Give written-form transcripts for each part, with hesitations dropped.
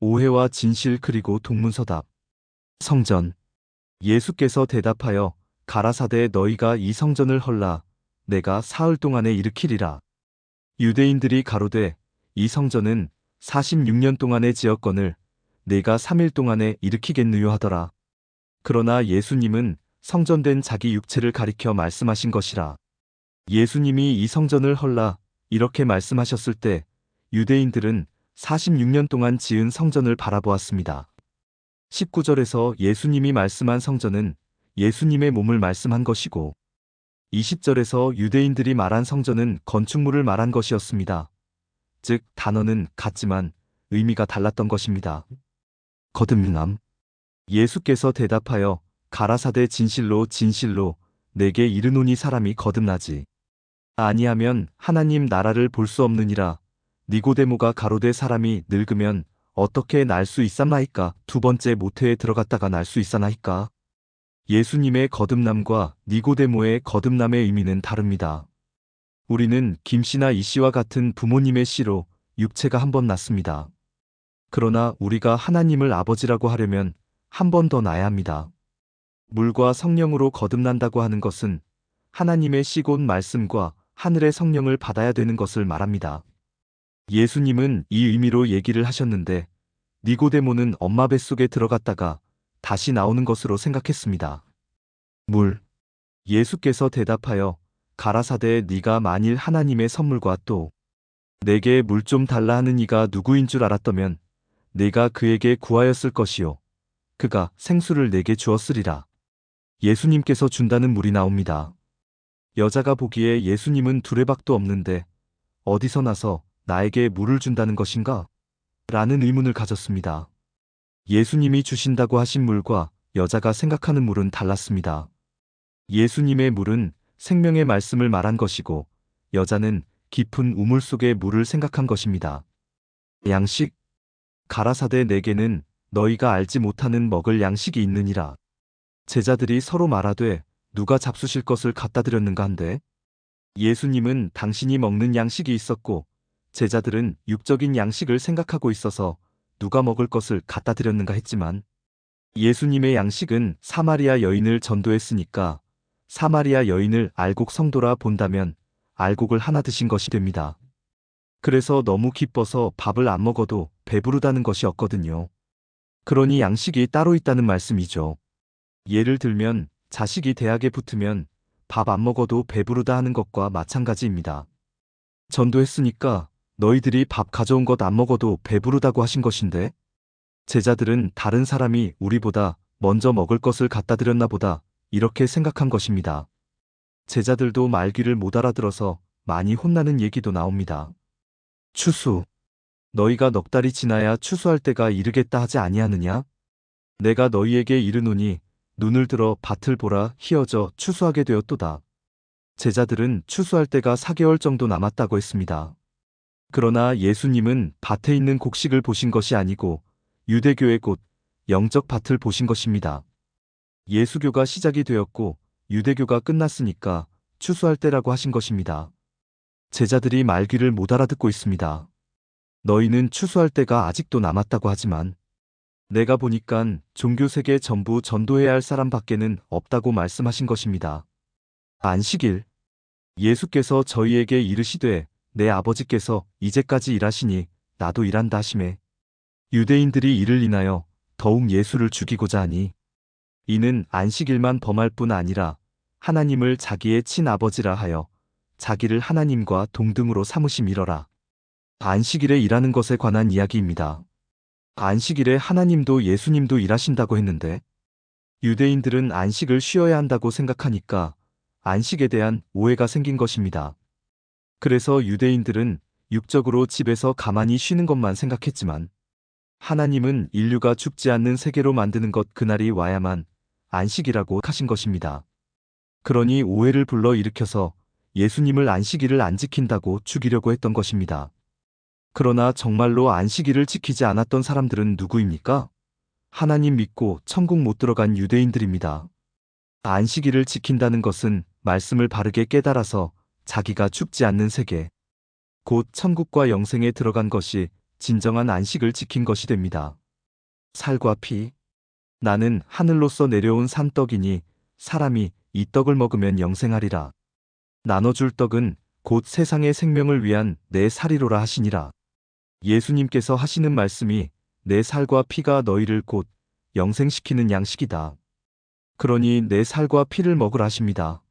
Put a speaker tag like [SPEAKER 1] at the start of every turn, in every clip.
[SPEAKER 1] 오해와 진실 그리고 동문서답. 성전. 예수께서 대답하여 가라사대 너희가 이 성전을 헐라 내가 사흘 동안에 일으키리라. 유대인들이 가로되 이 성전은 46년 동안에 지었거늘 내가 3일 동안에 일으키겠느요 하더라. 그러나 예수님은 성전된 자기 육체를 가리켜 말씀하신 것이라. 예수님이 이 성전을 헐라 이렇게 말씀하셨을 때 유대인들은 46년 동안 지은 성전을 바라보았습니다. 19절에서 예수님이 말씀한 성전은 예수님의 몸을 말씀한 것이고 20절에서 유대인들이 말한 성전은 건축물을 말한 것이었습니다. 즉 단어는 같지만 의미가 달랐던 것입니다. 거듭남. 예수께서 대답하여 가라사대 진실로 진실로 내게 이르노니 사람이 거듭나지 아니하면 하나님 나라를 볼 수 없느니라. 니고데모가 가로되 사람이 늙으면 어떻게 날 수 있사나이까? 두 번째 모태에 들어갔다가 날 수 있사나이까? 예수님의 거듭남과 니고데모의 거듭남의 의미는 다릅니다. 우리는 김씨나 이씨와 같은 부모님의 씨로 육체가 한 번 났습니다. 그러나 우리가 하나님을 아버지라고 하려면 한 번 더 나야 합니다. 물과 성령으로 거듭난다고 하는 것은 하나님의 씨 곧 말씀과 하늘의 성령을 받아야 되는 것을 말합니다. 예수님은 이 의미로 얘기를 하셨는데 니고데모는 엄마 뱃속에 들어갔다가 다시 나오는 것으로 생각했습니다. 물. 예수께서 대답하여 가라사대 네가 만일 하나님의 선물과 또 내게 물 좀 달라 하는 이가 누구인 줄 알았더면 내가 그에게 구하였을 것이요 그가 생수를 내게 주었으리라. 예수님께서 준다는 물이 나옵니다. 여자가 보기에 예수님은 두레박도 없는데 어디서 나서 나에게 물을 준다는 것인가? 라는 의문을 가졌습니다. 예수님이 주신다고 하신 물과 여자가 생각하는 물은 달랐습니다. 예수님의 물은 생명의 말씀을 말한 것이고 여자는 깊은 우물 속의 물을 생각한 것입니다. 양식. 가라사대 내게는 너희가 알지 못하는 먹을 양식이 있느니라. 제자들이 서로 말하되 누가 잡수실 것을 갖다 드렸는가 한데 예수님은 당신이 먹는 양식이 있었고 제자들은 육적인 양식을 생각하고 있어서 누가 먹을 것을 갖다 드렸는가 했지만 예수님의 양식은 사마리아 여인을 전도했으니까 사마리아 여인을 알곡 성도라 본다면 알곡을 하나 드신 것이 됩니다. 그래서 너무 기뻐서 밥을 안 먹어도 배부르다는 것이 없거든요. 그러니 양식이 따로 있다는 말씀이죠. 예를 들면 자식이 대학에 붙으면 밥 안 먹어도 배부르다 하는 것과 마찬가지입니다. 전도했으니까 너희들이 밥 가져온 것 안 먹어도 배부르다고 하신 것인데 제자들은 다른 사람이 우리보다 먼저 먹을 것을 갖다 드렸나 보다 이렇게 생각한 것입니다. 제자들도 말귀를 못 알아들어서 많이 혼나는 얘기도 나옵니다. 추수. 너희가 넉 달이 지나야 추수할 때가 이르겠다 하지 아니하느냐? 내가 너희에게 이르노니 눈을 들어 밭을 보라 희어져 추수하게 되었도다. 제자들은 추수할 때가 4개월 정도 남았다고 했습니다. 그러나 예수님은 밭에 있는 곡식을 보신 것이 아니고 유대교의 곧 영적 밭을 보신 것입니다. 예수교가 시작이 되었고 유대교가 끝났으니까 추수할 때라고 하신 것입니다. 제자들이 말귀를 못 알아듣고 있습니다. 너희는 추수할 때가 아직도 남았다고 하지만 내가 보니깐 종교 세계 전부 전도해야 할 사람 밖에는 없다고 말씀하신 것입니다. 안식일. 예수께서 저희에게 이르시되 내 아버지께서 이제까지 일하시니 나도 일한다 하시매 유대인들이 이를 인하여 더욱 예수를 죽이고자 하니 이는 안식일만 범할 뿐 아니라 하나님을 자기의 친아버지라 하여 자기를 하나님과 동등으로 삼으심이러라. 안식일에 일하는 것에 관한 이야기입니다. 안식일에 하나님도 예수님도 일하신다고 했는데 유대인들은 안식을 쉬어야 한다고 생각하니까 안식에 대한 오해가 생긴 것입니다. 그래서 유대인들은 육적으로 집에서 가만히 쉬는 것만 생각했지만 하나님은 인류가 죽지 않는 세계로 만드는 것 그날이 와야만 안식이라고 하신 것입니다. 그러니 오해를 불러 일으켜서 예수님을 안식일을 안 지킨다고 죽이려고 했던 것입니다. 그러나 정말로 안식일을 지키지 않았던 사람들은 누구입니까? 하나님 믿고 천국 못 들어간 유대인들입니다. 안식일을 지킨다는 것은 말씀을 바르게 깨달아서 자기가 죽지 않는 세계, 곧 천국과 영생에 들어간 것이 진정한 안식을 지킨 것이 됩니다. 살과 피. 나는 하늘로서 내려온 산떡이니 사람이 이 떡을 먹으면 영생하리라. 나눠줄 떡은 곧 세상의 생명을 위한 내 살이로라 하시니라. 예수님께서 하시는 말씀이 내 살과 피가 너희를 곧 영생시키는 양식이다. 그러니 내 살과 피를 먹으라 하십니다.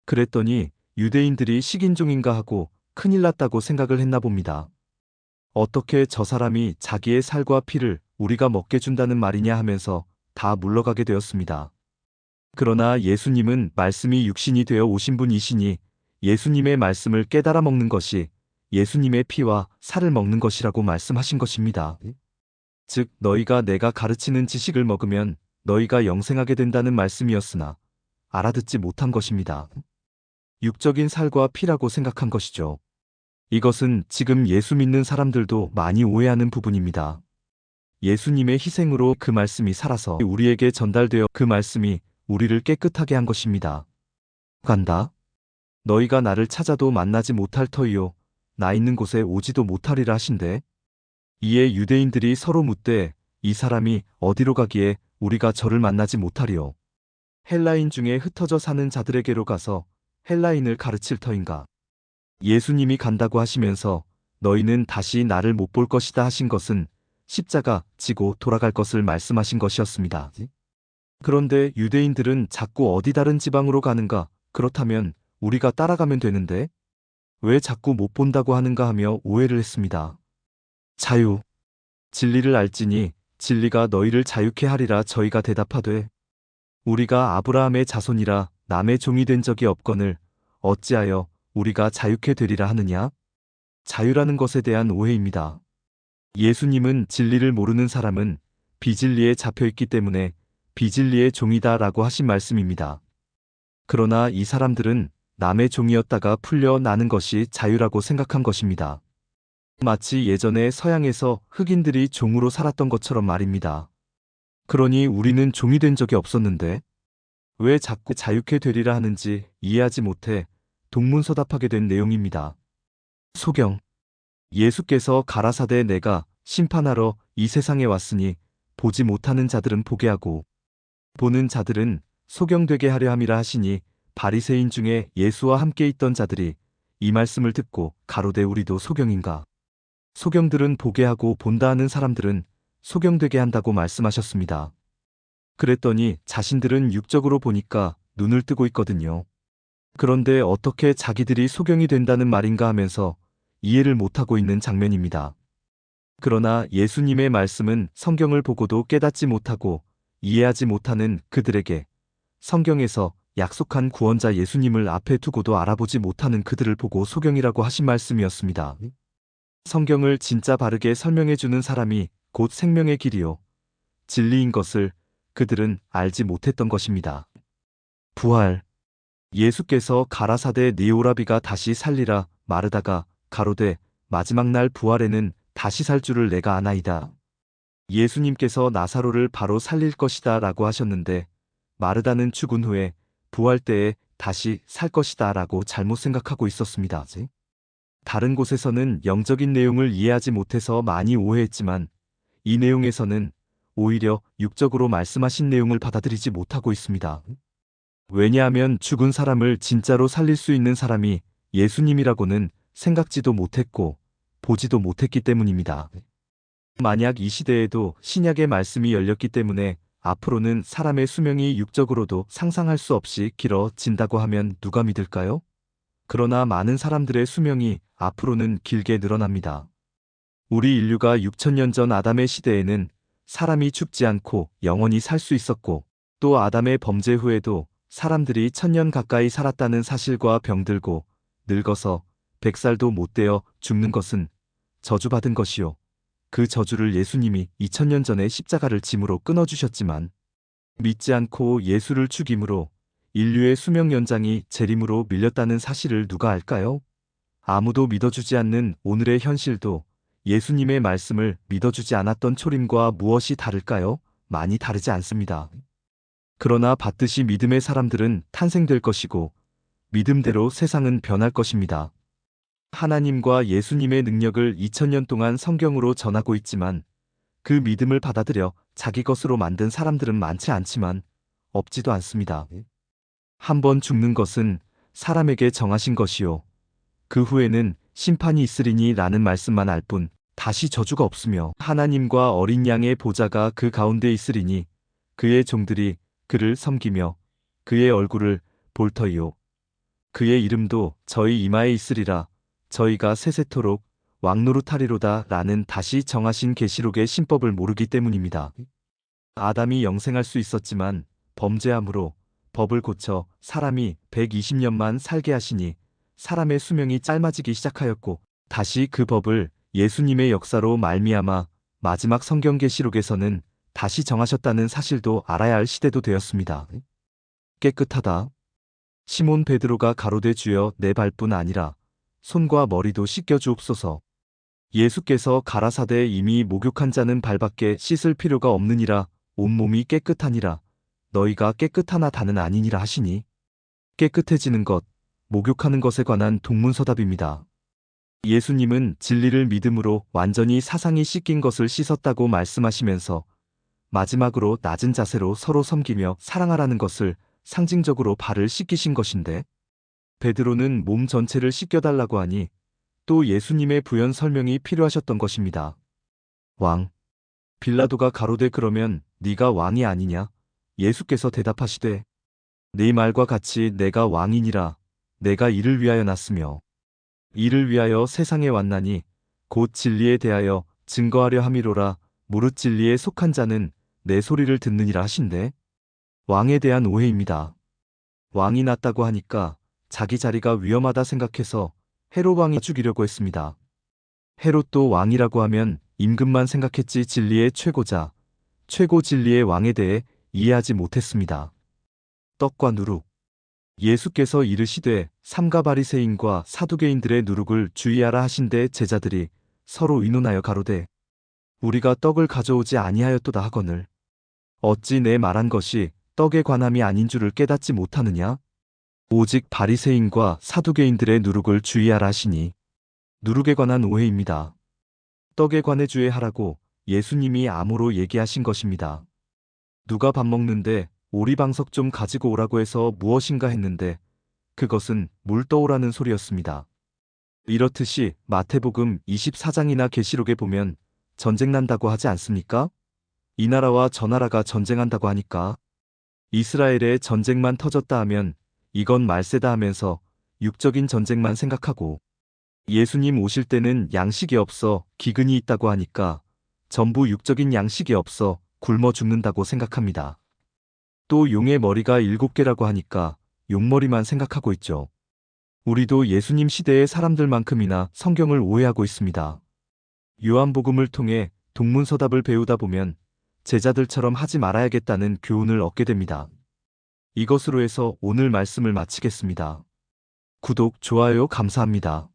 [SPEAKER 1] 그랬더니 유대인들이 식인종인가 하고 큰일 났다고 생각을 했나 봅니다. 어떻게 저 사람이 자기의 살과 피를 우리가 먹게 준다는 말이냐 하면서 다 물러가게 되었습니다. 그러나 예수님은 말씀이 육신이 되어 오신 분이시니 예수님의 말씀을 깨달아 먹는 것이 예수님의 피와 살을 먹는 것이라고 말씀하신 것입니다. 즉 너희가 내가 가르치는 지식을 먹으면 너희가 영생하게 된다는 말씀이었으나 알아듣지 못한 것입니다. 육적인 살과 피라고 생각한 것이죠. 이것은 지금 예수 믿는 사람들도 많이 오해하는 부분입니다. 예수님의 희생으로 그 말씀이 살아서 우리에게 전달되어 그 말씀이 우리를 깨끗하게 한 것입니다. 간다. 너희가 나를 찾아도 만나지 못할 터이요 나 있는 곳에 오지도 못하리라 하신대. 이에 유대인들이 서로 묻되 이 사람이 어디로 가기에 우리가 저를 만나지 못하리요. 헬라인 중에 흩어져 사는 자들에게로 가서 헬라인을 가르칠 터인가. 예수님이 간다고 하시면서 너희는 다시 나를 못 볼 것이다 하신 것은 십자가 지고 돌아갈 것을 말씀하신 것이었습니다. 그런데 유대인들은 자꾸 어디 다른 지방으로 가는가, 그렇다면 우리가 따라가면 되는데 왜 자꾸 못 본다고 하는가 하며 오해를 했습니다. 자유. 진리를 알지니 진리가 너희를 자유케 하리라 저희가 대답하되 우리가 아브라함의 자손이라 남의 종이 된 적이 없거늘 어찌하여 우리가 자유케 되리라 하느냐? 자유라는 것에 대한 오해입니다. 예수님은 진리를 모르는 사람은 비진리에 잡혀있기 때문에 비진리의 종이다 라고 하신 말씀입니다. 그러나 이 사람들은 남의 종이었다가 풀려나는 것이 자유라고 생각한 것입니다. 마치 예전에 서양에서 흑인들이 종으로 살았던 것처럼 말입니다. 그러니 우리는 종이 된 적이 없었는데 왜 자꾸 자유케 되리라 하는지 이해하지 못해 동문서답하게 된 내용입니다. 소경. 예수께서 가라사대 내가 심판하러 이 세상에 왔으니 보지 못하는 자들은 보게 하고 보는 자들은 소경되게 하려 함이라 하시니 바리새인 중에 예수와 함께 있던 자들이 이 말씀을 듣고 가로되 우리도 소경인가. 소경들은 보게 하고 본다 하는 사람들은 소경되게 한다고 말씀하셨습니다. 그랬더니 자신들은 육적으로 보니까 눈을 뜨고 있거든요. 그런데 어떻게 자기들이 소경이 된다는 말인가 하면서 이해를 못하고 있는 장면입니다. 그러나 예수님의 말씀은 성경을 보고도 깨닫지 못하고 이해하지 못하는 그들에게 성경에서 약속한 구원자 예수님을 앞에 두고도 알아보지 못하는 그들을 보고 소경이라고 하신 말씀이었습니다. 성경을 진짜 바르게 설명해주는 사람이 곧 생명의 길이요 진리인 것을 그들은 알지 못했던 것입니다. 부활. 예수께서 가라사대 네 오라비가 다시 살리라 마르다가 가로되 마지막 날 부활에는 다시 살 줄을 내가 아나이다. 예수님께서 나사로를 바로 살릴 것이다 라고 하셨는데 마르다는 죽은 후에 부활 때에 다시 살 것이다 라고 잘못 생각하고 있었습니다. 다른 곳에서는 영적인 내용을 이해하지 못해서 많이 오해했지만 이 내용에서는 오히려 육적으로 말씀하신 내용을 받아들이지 못하고 있습니다. 왜냐하면 죽은 사람을 진짜로 살릴 수 있는 사람이 예수님이라고는 생각지도 못했고 보지도 못했기 때문입니다. 만약 이 시대에도 신약의 말씀이 열렸기 때문에 앞으로는 사람의 수명이 육적으로도 상상할 수 없이 길어진다고 하면 누가 믿을까요? 그러나 많은 사람들의 수명이 앞으로는 길게 늘어납니다. 우리 인류가 6천년 전 아담의 시대에는 사람이 죽지 않고 영원히 살 수 있었고 또 아담의 범죄 후에도 사람들이 1000년 가까이 살았다는 사실과 병들고 늙어서 100살도 못 되어 죽는 것은 저주받은 것이요. 그 저주를 예수님이 2000년 전에 십자가를 짐으로 끊어주셨지만 믿지 않고 예수를 죽임으로 인류의 수명 연장이 재림으로 밀렸다는 사실을 누가 알까요? 아무도 믿어주지 않는 오늘의 현실도 예수님의 말씀을 믿어주지 않았던 초림과 무엇이 다를까요? 많이 다르지 않습니다. 그러나 받듯이 믿음의 사람들은 탄생될 것이고 믿음대로 세상은 변할 것입니다. 하나님과 예수님의 능력을 2000년 동안 성경으로 전하고 있지만 그 믿음을 받아들여 자기 것으로 만든 사람들은 많지 않지만 없지도 않습니다. 한 번 죽는 것은 사람에게 정하신 것이요. 그 후에는 심판이 있으리니 라는 말씀만 알 뿐 다시 저주가 없으며 하나님과 어린 양의 보좌가 그 가운데 있으리니 그의 종들이 그를 섬기며 그의 얼굴을 볼 터이요. 그의 이름도 저희 이마에 있으리라. 저희가 세세토록 왕노릇하리로다 라는 다시 정하신 계시록의 신법을 모르기 때문입니다. 아담이 영생할 수 있었지만 범죄함으로 법을 고쳐 사람이 120년만 살게 하시니 사람의 수명이 짧아지기 시작하였고 다시 그 법을 예수님의 역사로 말미암아 마지막 성경 계시록에서는 다시 정하셨다는 사실도 알아야 할 시대도 되었습니다. 깨끗하다. 시몬 베드로가 가로되 주여 내 발뿐 아니라 손과 머리도 씻겨 주옵소서. 예수께서 가라사대 이미 목욕한 자는 발밖에 씻을 필요가 없느니라. 온몸이 깨끗하니라. 너희가 깨끗하나 다는 아니니라 하시니 깨끗해지는 것, 목욕하는 것에 관한 동문서답입니다. 예수님은 진리를 믿음으로 완전히 사상이 씻긴 것을 씻었다고 말씀하시면서 마지막으로 낮은 자세로 서로 섬기며 사랑하라는 것을 상징적으로 발을 씻기신 것인데 베드로는 몸 전체를 씻겨달라고 하니 또 예수님의 부연 설명이 필요하셨던 것입니다. 왕. 빌라도가 가로되 그러면 네가 왕이 아니냐? 예수께서 대답하시되 네 말과 같이 내가 왕이니라. 내가 이를 위하여 났으며 이를 위하여 세상에 왔나니 곧 진리에 대하여 증거하려 함이로라. 무릇 진리에 속한 자는 내 소리를 듣느니라 하신대. 왕에 대한 오해입니다. 왕이 났다고 하니까 자기 자리가 위험하다 생각해서 헤롯 왕이 죽이려고 했습니다. 헤롯도 왕이라고 하면 임금만 생각했지 진리의 최고자, 최고 진리의 왕에 대해 이해하지 못했습니다. 떡과 누룩. 예수께서 이르시되 삼가 바리새인과 사두개인들의 누룩을 주의하라 하신대 제자들이 서로 의논하여 가로되 우리가 떡을 가져오지 아니하였도다 하거늘 어찌 내 말한 것이 떡에 관함이 아닌 줄을 깨닫지 못하느냐? 오직 바리새인과 사두개인들의 누룩을 주의하라 하시니 누룩에 관한 오해입니다. 떡에 관해 주의하라고 예수님이 암호로 얘기하신 것입니다. 누가 밥 먹는데 오리방석 좀 가지고 오라고 해서 무엇인가 했는데 그것은 물 떠오라는 소리였습니다. 이렇듯이 마태복음 24장이나 계시록에 보면 전쟁 난다고 하지 않습니까? 이 나라와 저 나라가 전쟁한다고 하니까 이스라엘에 전쟁만 터졌다 하면 이건 말세다 하면서 육적인 전쟁만 생각하고 예수님 오실 때는 양식이 없어 기근이 있다고 하니까 전부 육적인 양식이 없어 굶어 죽는다고 생각합니다. 또 용의 머리가 7개라고 하니까 용머리만 생각하고 있죠. 우리도 예수님 시대의 사람들만큼이나 성경을 오해하고 있습니다. 요한복음을 통해 동문서답을 배우다 보면 제자들처럼 하지 말아야겠다는 교훈을 얻게 됩니다. 이것으로 해서 오늘 말씀을 마치겠습니다. 구독, 좋아요 감사합니다.